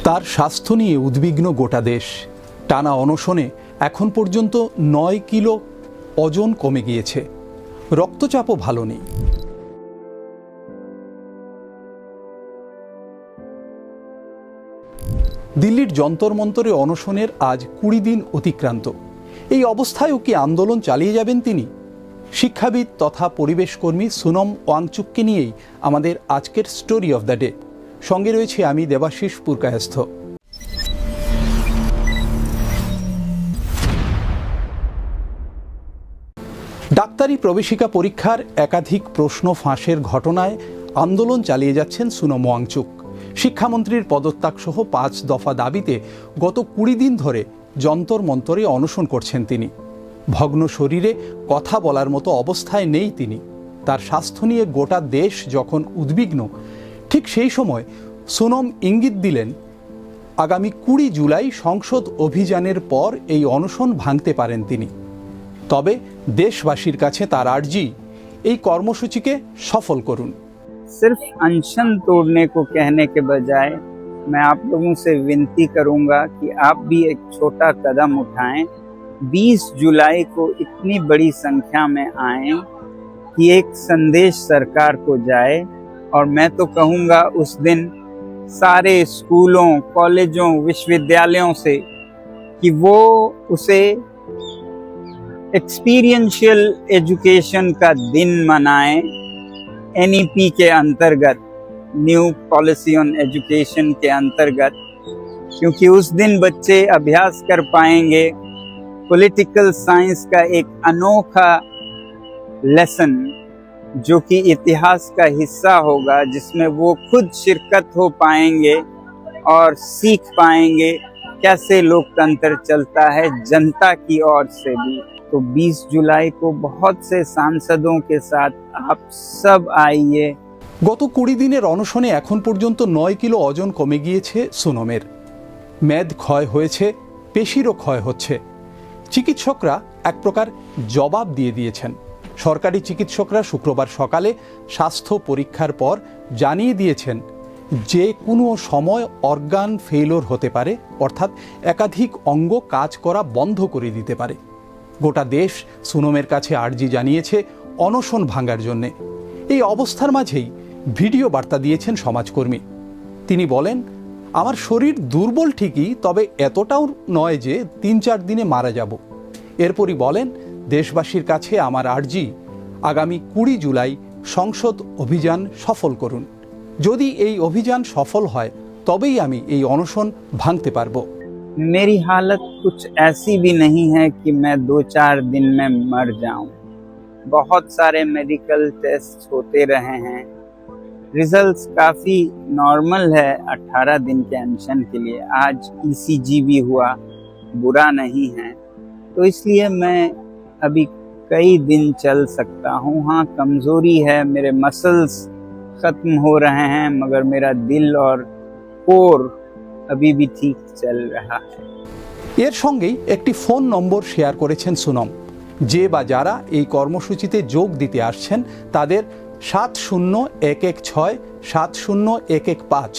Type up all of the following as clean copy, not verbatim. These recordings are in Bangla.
তার স্বাস্থ্য নিয়ে উদ্বিগ্ন গোটা দেশ। টানা অনশনে এখন পর্যন্ত 9 কিলো ওজন কমে গিয়েছে। রক্তচাপও ভালো নেই। দিল্লির যন্তর মন্তরে অনশনের আজ 20 দিন অতিক্রান্ত। এই অবস্থায়ও কি আন্দোলন চালিয়ে যাবেন তিনি? শিক্ষাবিদ তথা পরিবেশকর্মী সোনম ওয়াংচুককে নিয়েই আমাদের আজকের স্টোরি অফ দ্য ডে। সঙ্গে রয়েছে আমি দেবাশিস পুরকায়স্থ। ডাক্তারি প্রবেশিকা পরীক্ষার একাধিক প্রশ্ন ফাঁসের ঘটনায় আন্দোলন চালিয়ে যাচ্ছেন সোনম ওয়াংচুক। শিক্ষামন্ত্রীর পদত্যাগ সহ 5 দফা দাবিতে গত 20 দিন ধরে যন্তর মন্তরে অনশন করছেন তিনি। ভগ্ন শরীরে কথা বলার মতো অবস্থায় নেই তিনি। তার স্বাস্থ্য নিয়ে গোটা দেশ যখন উদ্বিগ্ন, ঠিক সেই সময় সোনম ইঙ্গিত দিলেন আগামী 20 জুলাই সংসদ অভিযানের পর এই অনশন ভাঙতে পারেন তিনি। তবে দেশবাসীর কাছে তার আর্জি, এই কর্মসূচিকে সফল করুন। सिर्फ अनशन तोड़ने को कहने के बजाय मैं आप लोगों से विनती करूंगा कि आप भी एक छोटा कदम उठाएं। 20 जुलाई को इतनी बड़ी संख्या में आएं कि एक संदेश सरकार को जाए। और मैं तो कहूंगा उस दिन सारे स्कूलों, कॉलेजों, विश्वविद्यालयों से कि वो उसे एक्सपीरियंशियल एजुकेशन का दिन मनाएं, NEP के अंतर्गत, न्यू पॉलिसी ऑन एजुकेशन के अंतर्गत, क्योंकि उस दिन बच्चे अभ्यास कर पाएंगे पॉलिटिकल साइंस का एक अनोखा लेसन जो कि इतिहास का हिस्सा होगा, जिसमें वो खुद शिरकत हो पाएंगे और सीख पाएंगे कैसे लोकतंत्र चलता है जनता की ओर से भी। तो 20 जुलाई को बहुत से सांसदों के साथ आप सब आइए। গত 20 দিনের অনশনে এখন পর্যন্ত 9 কিলো ওজন কমে গিয়েছে সোনমের। মেদ ক্ষয় হয়েছে, পেশিরও ক্ষয় হচ্ছে। চিকিৎসকরা এক প্রকার জবাব দিয়ে দিয়েছেন। সরকারি চিকিৎসকরা শুক্রবার সকালে স্বাস্থ্য পরীক্ষার পর জানিয়ে দিয়েছেন যে কোনো সময় অর্গান ফেইলিওর হতে পারে, অর্থাৎ একাধিক অঙ্গ কাজ করা বন্ধ করে দিতে পারে। গোটা দেশ সোনমের কাছে আর্জি জানিয়েছে অনশন ভাঙার জন্যে। এই অবস্থার মাঝেই ভিডিও বার্তা দিয়েছেন সমাজকর্মী। তিনি বলেন, আমার শরীর দুর্বল ঠিকই, তবে এতটাও নয় যে 3-4 দিনে মারা যাব। এরপরই বলেন, দেশবাসীর কাছে আমার আর্জি, আগামী 20 জুলাই সংসদ অভিযান সফল করুন। যদি এই অভিযান সফল হয় তবেই আমি এই অনশন ভাঙতে পারবো। मेरी हालत कुछ ऐसी भी नहीं है कि मैं 2-4 दिन में मर जाऊं। बहुत सारे मेडिकल टेस्ट होते रहे हैं, रिजल्ट्स काफ़ी नॉर्मल है 18 दिन के अनशन के लिए। आज ECG भी हुआ, बुरा नहीं है। तो इसलिए मैं अभी कई दिन चल सकता हूं। हाँ, कमज़ोरी है, मेरे मसल्स ख़त्म हो रहे हैं, मगर मेरा दिल और कोर अभी भी ठीक चल रहा है। এর সঙ্গেই একটি ফোন নম্বর শেয়ার করেছেন সোনম। যে বা যারা এই কর্মসূচিতে যোগ দিতে আসছেন তাদের 7011670115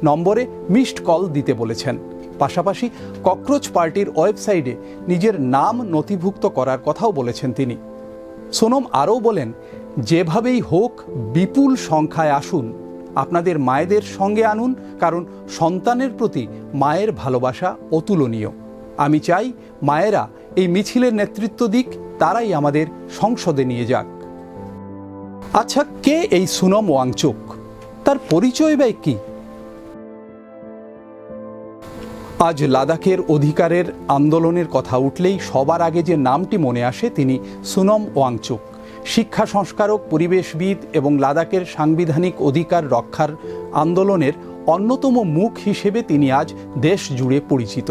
নম্বরে মিসড কল দিতে বলেছেন। পাশাপাশি ককরোচ পার্টির ওয়েবসাইটে নিজের নাম নথিভুক্ত করার কথাও বলেছেন তিনি। সোনম আরও বলেন, যেভাবেই হোক বিপুল সংখ্যায় আসুন, আপনাদের মায়েদের সঙ্গে আনুন, কারণ সন্তানের প্রতি মায়ের ভালোবাসা অতুলনীয়। আমি চাই মায়েরা এই মিছিলের নেতৃত্ব দিক, তারাই আমাদের সংসদে নিয়ে যাক। আচ্ছা, কে এই সোনম ওয়াংচুক? তার পরিচয় বা কি? আজ লাদাখের অধিকারের আন্দোলনের কথা উঠলেই সবার আগে যে নামটি মনে আসে তিনি সোনম ওয়াংচুক। শিক্ষা সংস্কারক, পরিবেশবিদ এবং লাদাখের সাংবিধানিক অধিকার রক্ষার আন্দোলনের অন্যতম মুখ হিসেবে তিনি আজ দেশ জুড়ে পরিচিত।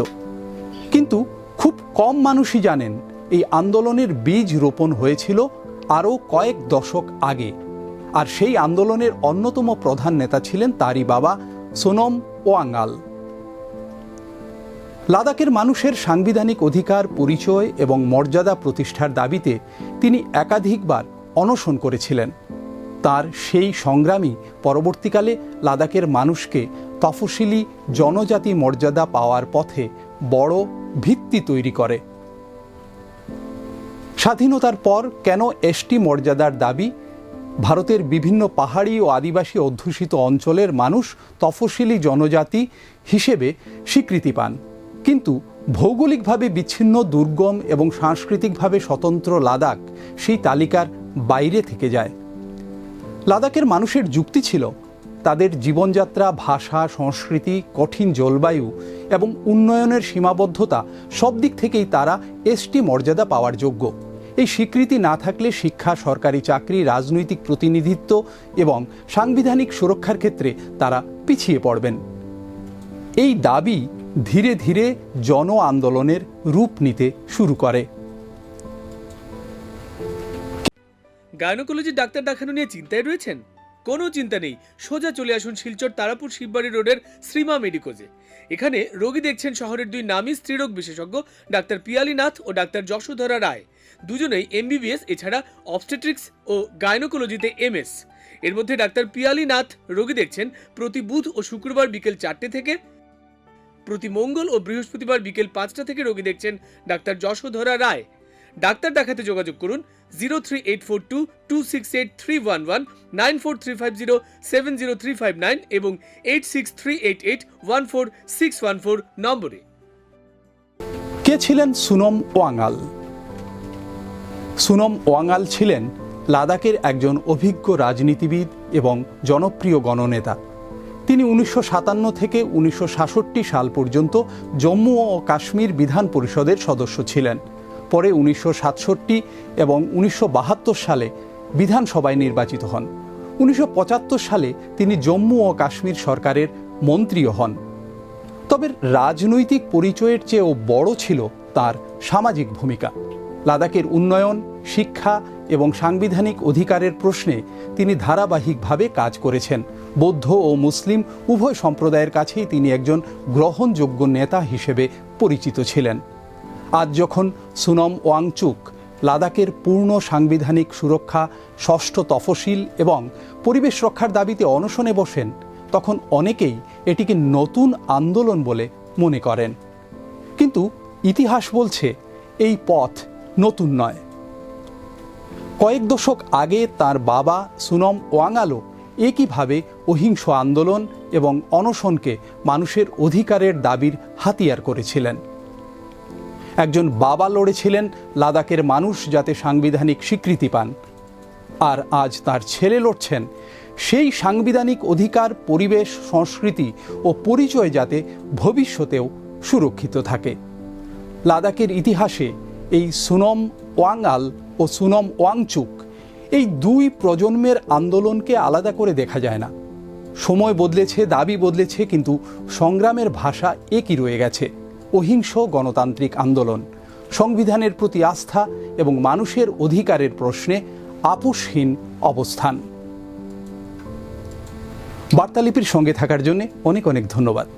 কিন্তু খুব কম মানুষই জানেন এই আন্দোলনের বীজ রোপণ হয়েছিল আরও কয়েক দশক আগে। আর সেই আন্দোলনের অন্যতম প্রধান নেতা ছিলেন তারই বাবা সোনম ওয়াংআল। লাদাখের মানুষের সাংবিধানিক অধিকার, পরিচয় এবং মর্যাদা প্রতিষ্ঠার দাবিতে তিনি একাধিকবার অনশন করেছিলেন। তার সেই সংগ্রামই পরবর্তীকালে লাদাখের মানুষকে তফসিলি জনজাতি মর্যাদা পাওয়ার পথে বড় ভিত্তি তৈরি করে। স্বাধীনতার পর কেন এসটি মর্যাদার দাবি? ভারতের বিভিন্ন পাহাড়ি ও আদিবাসী অধ্যুষিত অঞ্চলের মানুষ তফসিলি জনজাতি হিসেবে স্বীকৃতি পান, কিন্তু ভৌগোলিকভাবে বিচ্ছিন্ন, দুর্গম এবং সাংস্কৃতিকভাবে স্বতন্ত্র লাদাখ সেই তালিকার বাইরে থেকে যায়। লাদাখের মানুষের যুক্তি ছিল, তাদের জীবনযাত্রা, ভাষা, সংস্কৃতি, কঠিন জলবায়ু এবং উন্নয়নের সীমাবদ্ধতা সব দিক থেকেই তারা এসটি মর্যাদা পাওয়ার যোগ্য। এই স্বীকৃতি না থাকলে শিক্ষা, সরকারি চাকরি, রাজনৈতিক প্রতিনিধিত্ব এবং সাংবিধানিক সুরক্ষার ক্ষেত্রে তারা পিছিয়ে পড়বেন। এই দাবি ধীরে ধীরে জন আন্দোলনের রূপ নিতে শুরু করে। গাইনোকোলজি ডাক্তার দেখানো নিয়ে চিন্তায় রয়েছেন? কোনো চিন্তা নেই, সোজা চলে আসুন শিলচর তারাপুর শিববাড়ি রোডের শ্রীমা মেডিকোজে। এখানে রোগী দেখছেন শহরের দুই নামী স্ত্রীরোগ বিশেষজ্ঞ ডাক্তার পিয়ালি নাথ ও ডাক্তার যশোধরা রায়। দুজনেই এমবিবিএস, এছাড়া অবস্টেট্রিক্স ও গাইনোকোলজিতে এমএস। এর মধ্যে ডাক্তার পিয়ালি নাথ রোগী দেখছেন প্রতি বুধ ও শুক্রবার বিকেল 4টে থেকে, প্রতি মঙ্গল ও বৃহস্পতিবার বিকেল 5টা থেকে রোগী দেখছেন ডাক্তার যশোধরা রায়। ডাক্তার দেখাতে যোগাযোগ করুন 03842268311, 9435070359 এবং 8638814614 নম্বরে। কে ছিলেন সুনম ওয়াংআল? সুনম ওয়াংআল ছিলেন লাদাখের একজন অভিজ্ঞ রাজনীতিবিদ এবং জনপ্রিয় গণনেতা। তিনি 1957 থেকে 1966 সাল পর্যন্ত জম্মু ও কাশ্মীর বিধান পরিষদের সদস্য ছিলেন। পরে 1967 এবং 1972 সালে বিধানসভায় নির্বাচিত হন। 1975 সালে তিনি জম্মু ও কাশ্মীর সরকারের মন্ত্রীও হন। তবে রাজনৈতিক পরিচয়ের চেয়েও বড় ছিল তার সামাজিক ভূমিকা। লাদাখের উন্নয়ন, শিক্ষা এবং সাংবিধানিক অধিকারের প্রশ্নে তিনি ধারাবাহিকভাবে কাজ করেছেন। বৌদ্ধ ও মুসলিম উভয় সম্প্রদায়ের কাছেই তিনি একজন গ্রহণযোগ্য নেতা হিসেবে পরিচিত ছিলেন। আজ যখন সুনম ওয়াংচুক লাদাখের পূর্ণ সাংবিধানিক সুরক্ষা, ষষ্ঠ তফসিল এবং পরিবেশ রক্ষার দাবিতে অনশনে বসেন, তখন অনেকেই এটিকে নতুন আন্দোলন বলে মনে করেন। কিন্তু ইতিহাস বলছে এই পথ নতুন নয়। কয়েক দশক আগে তার বাবা সুনম ওয়াংআলও একইভাবে অহিংস আন্দোলন এবং অনশনকে মানুষের অধিকারের দাবির হাতিয়ার করেছিলেন। একজন বাবা লড়েছিলেন লাদাখের মানুষ যাতে সাংবিধানিক স্বীকৃতি পান, আর আজ তার ছেলে লড়ছেন সেই সাংবিধানিক অধিকার, পরিবেশ, সংস্কৃতি ও পরিচয় যাতে ভবিষ্যতেও সুরক্ষিত থাকে। লাদাখের ইতিহাসে এই সুনম ওয়াংআল ও সুনম ওয়াংচুক, এই দুই প্রজন্মের আন্দোলনকে আলাদা করে দেখা যায় না। সময় বদলেছে, দাবি বদলেছে, কিন্তু সংগ্রামের ভাষা একই রয়ে গেছে। অহিংস গণতান্ত্রিক আন্দোলন, সংবিধানের প্রতি আস্থা এবং মানুষের অধিকারের প্রশ্নে আপোষহীন অবস্থান। বার্তালিপির সঙ্গে থাকার জন্য অনেক অনেক ধন্যবাদ।